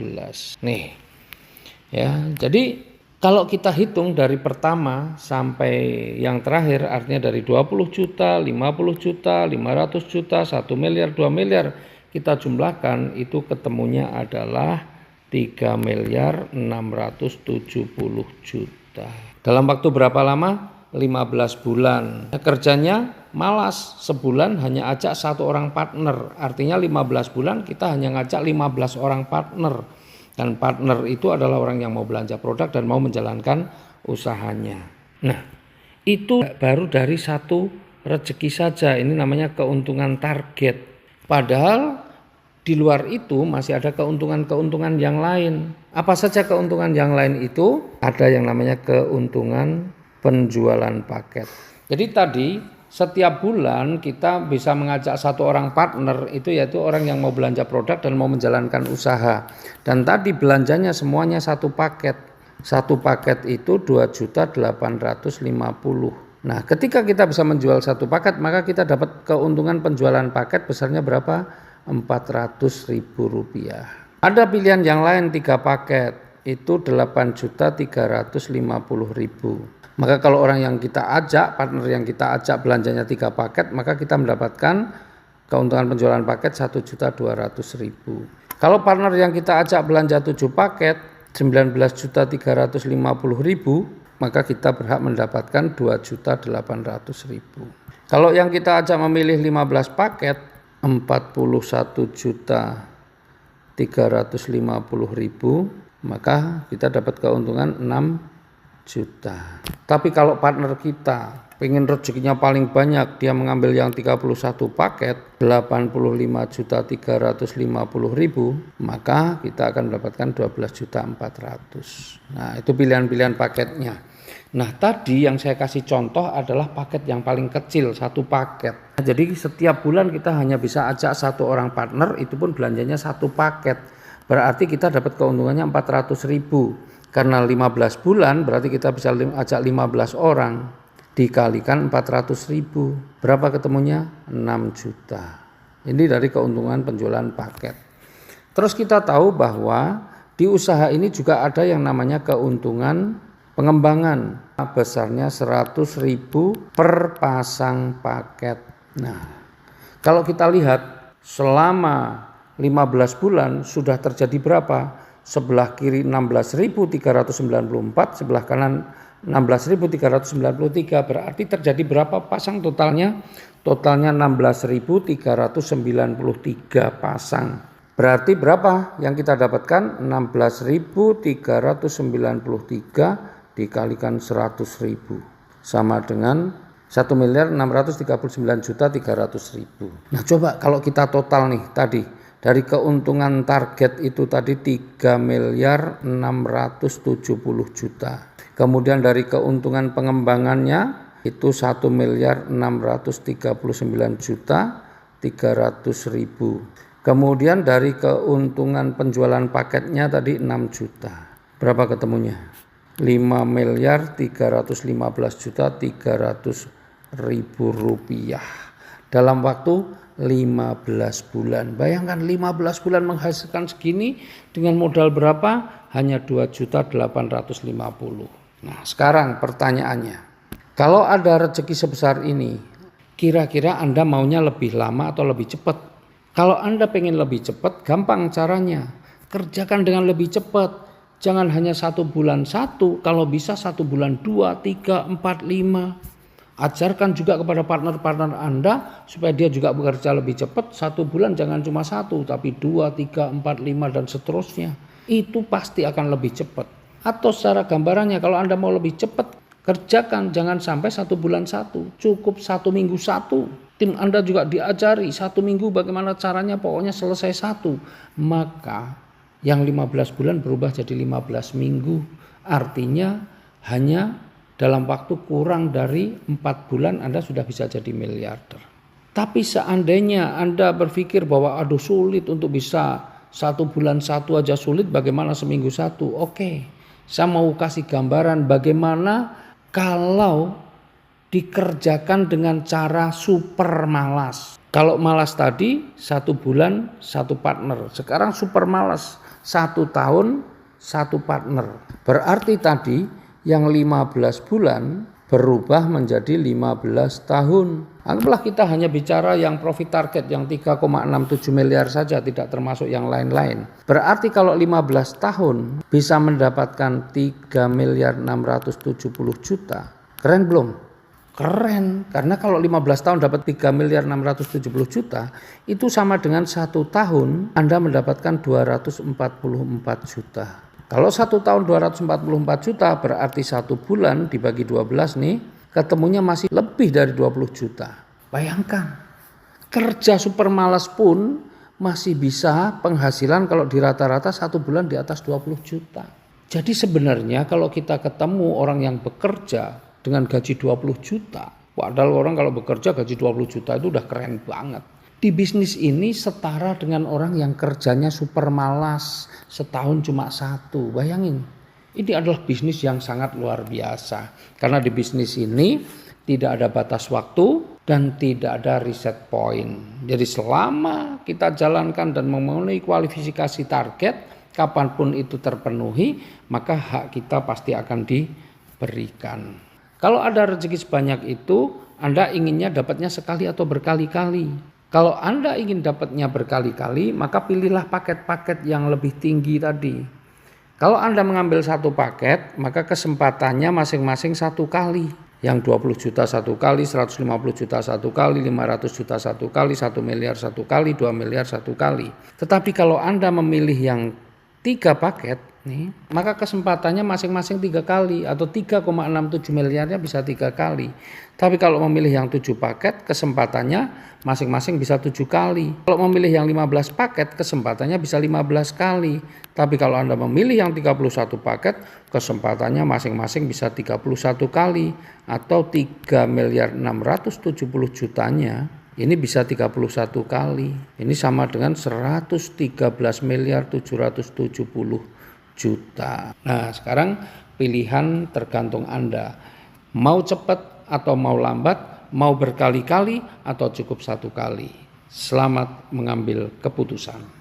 12. Nih. Ya, jadi kalau kita hitung dari pertama sampai yang terakhir, artinya dari 20 juta, 50 juta, 500 juta, 1 miliar, 2 miliar, kita jumlahkan itu ketemunya adalah 3 miliar 670 juta. Dalam waktu berapa lama? 15 bulan. Kerjanya malas, sebulan hanya ajak 1 orang partner. Artinya 15 bulan kita hanya ngajak 15 orang partner. Dan partner itu adalah orang yang mau belanja produk dan mau menjalankan usahanya. Nah, itu baru dari satu rezeki saja. Ini namanya keuntungan target. Padahal di luar itu masih ada keuntungan-keuntungan yang lain. Apa saja keuntungan yang lain itu? Ada yang namanya keuntungan penjualan paket. Jadi tadi setiap bulan kita bisa mengajak 1 orang partner, itu yaitu orang yang mau belanja produk dan mau menjalankan usaha. Dan tadi belanjanya semuanya 1 paket. 1 paket itu 2.850.000. Nah, ketika kita bisa menjual 1 paket, maka kita dapat keuntungan penjualan paket besarnya berapa? Rp400.000. Ada pilihan yang lain 3 paket, itu 8.350.000. Maka kalau orang yang kita ajak, partner yang kita ajak belanjanya 3 paket, maka kita mendapatkan keuntungan penjualan paket 1.200.000. Kalau partner yang kita ajak belanja 7 paket, 19.350.000, maka kita berhak mendapatkan 2.800.000. Kalau yang kita ajak memilih 15 paket, 41.350.000, maka kita dapat keuntungan 6 juta. Tapi kalau partner kita pengen rezekinya paling banyak, dia mengambil yang 31 paket, 85.350.000, maka kita akan mendapatkan 12.400.000. Nah, itu pilihan-pilihan paketnya. Nah, tadi yang saya kasih contoh adalah paket yang paling kecil, 1 paket. Nah, jadi setiap bulan kita hanya bisa ajak 1 orang partner, itu pun belanjanya 1 paket. Berarti kita dapat keuntungannya 400.000. Karena 15 bulan berarti kita bisa ajak 15 orang, dikalikan 400.000. Berapa ketemunya? 6 juta. Ini dari keuntungan penjualan paket. Terus kita tahu bahwa di usaha ini juga ada yang namanya keuntungan pengembangan. Besarnya 100.000 per pasang paket. Nah, kalau kita lihat selama 15 bulan sudah terjadi berapa? Sebelah kiri 16.394, sebelah kanan 16.393, berarti terjadi berapa pasang totalnya? Totalnya 16.393 pasang. Berarti berapa yang kita dapatkan? 16.393 dikalikan 100.000 sama dengan 1.639.300.000. Nah, coba kalau kita total nih tadi dari keuntungan target itu tadi 3.670 juta. Kemudian dari keuntungan pengembangannya itu 1.639.300.000. Kemudian dari keuntungan penjualan paketnya tadi 6 juta. Berapa ketemunya? 5.315.300.000 rupiah. Dalam waktu 15 bulan. Bayangkan 15 bulan menghasilkan segini dengan modal berapa? Hanya 2.850.000. Nah, sekarang pertanyaannya. Kalau ada rezeki sebesar ini, kira-kira Anda maunya lebih lama atau lebih cepat? Kalau Anda pengen lebih cepat, gampang caranya. Kerjakan dengan lebih cepat. Jangan hanya 1 bulan 1, kalau bisa 1 bulan 2, 3, 4, 5. Ajarkan juga kepada partner-partner Anda supaya dia juga bekerja lebih cepat. 1 bulan jangan cuma 1, tapi 2, 3, 4, 5 dan seterusnya. Itu pasti akan lebih cepat. Atau secara gambarannya kalau Anda mau lebih cepat, kerjakan jangan sampai 1 bulan 1, cukup 1 minggu 1. Tim Anda juga diajari 1 minggu bagaimana caranya, pokoknya selesai 1. Maka yang 15 bulan berubah jadi 15 minggu. Artinya hanya dalam waktu kurang dari 4 bulan Anda sudah bisa jadi miliarder. Tapi seandainya Anda berpikir bahwa aduh sulit untuk bisa 1 bulan 1 aja sulit, bagaimana seminggu 1? Oke, saya mau kasih gambaran bagaimana kalau dikerjakan dengan cara super malas. Kalau malas tadi 1 bulan 1 partner, sekarang super malas 1 tahun 1 partner. Berarti tadi yang 15 bulan berubah menjadi 15 tahun. Anggaplah kita hanya bicara yang profit target yang 3,67 miliar saja, tidak termasuk yang lain-lain. Berarti kalau 15 tahun bisa mendapatkan 3 miliar 670 juta. Keren belum? Keren, karena kalau 15 tahun dapat 3 miliar 670 juta, itu sama dengan 1 tahun Anda mendapatkan 244 juta. Kalau 1 tahun 244 juta berarti 1 bulan dibagi 12 nih, ketemunya masih lebih dari 20 juta. Bayangkan, kerja super malas pun masih bisa penghasilan kalau di rata-rata 1 bulan di atas 20 juta. Jadi sebenarnya kalau kita ketemu orang yang bekerja dengan gaji 20 juta, padahal orang kalau bekerja gaji 20 juta itu udah keren banget. Di bisnis ini setara dengan orang yang kerjanya super malas, setahun cuma 1. Bayangin, ini adalah bisnis yang sangat luar biasa. Karena di bisnis ini tidak ada batas waktu dan tidak ada reset point. Jadi selama kita jalankan dan memenuhi kualifikasi target, kapanpun itu terpenuhi, maka hak kita pasti akan diberikan. Kalau ada rezeki sebanyak itu, Anda inginnya dapatnya sekali atau berkali-kali. Kalau Anda ingin dapatnya berkali-kali, maka pilihlah paket-paket yang lebih tinggi tadi. Kalau Anda mengambil 1 paket, maka kesempatannya masing-masing 1 kali. Yang 20 juta 1 kali, 150 juta 1 kali, 500 juta 1 kali, 1 miliar 1 kali, 2 miliar 1 kali. Tetapi kalau Anda memilih yang 3 paket, nih, maka kesempatannya masing-masing 3 kali atau 3,67 miliarnya bisa 3 kali. Tapi kalau memilih yang 7 paket, kesempatannya masing-masing bisa 7 kali. Kalau memilih yang 15 paket, kesempatannya bisa 15 kali. Tapi kalau Anda memilih yang 31 paket, kesempatannya masing-masing bisa 31 kali. Atau 3 miliar 670 jutanya, ini bisa 31 kali. Ini sama dengan 113 miliar 770 juta. Nah, sekarang pilihan tergantung Anda. Mau cepat atau mau lambat, mau berkali-kali atau cukup 1 kali. Selamat mengambil keputusan.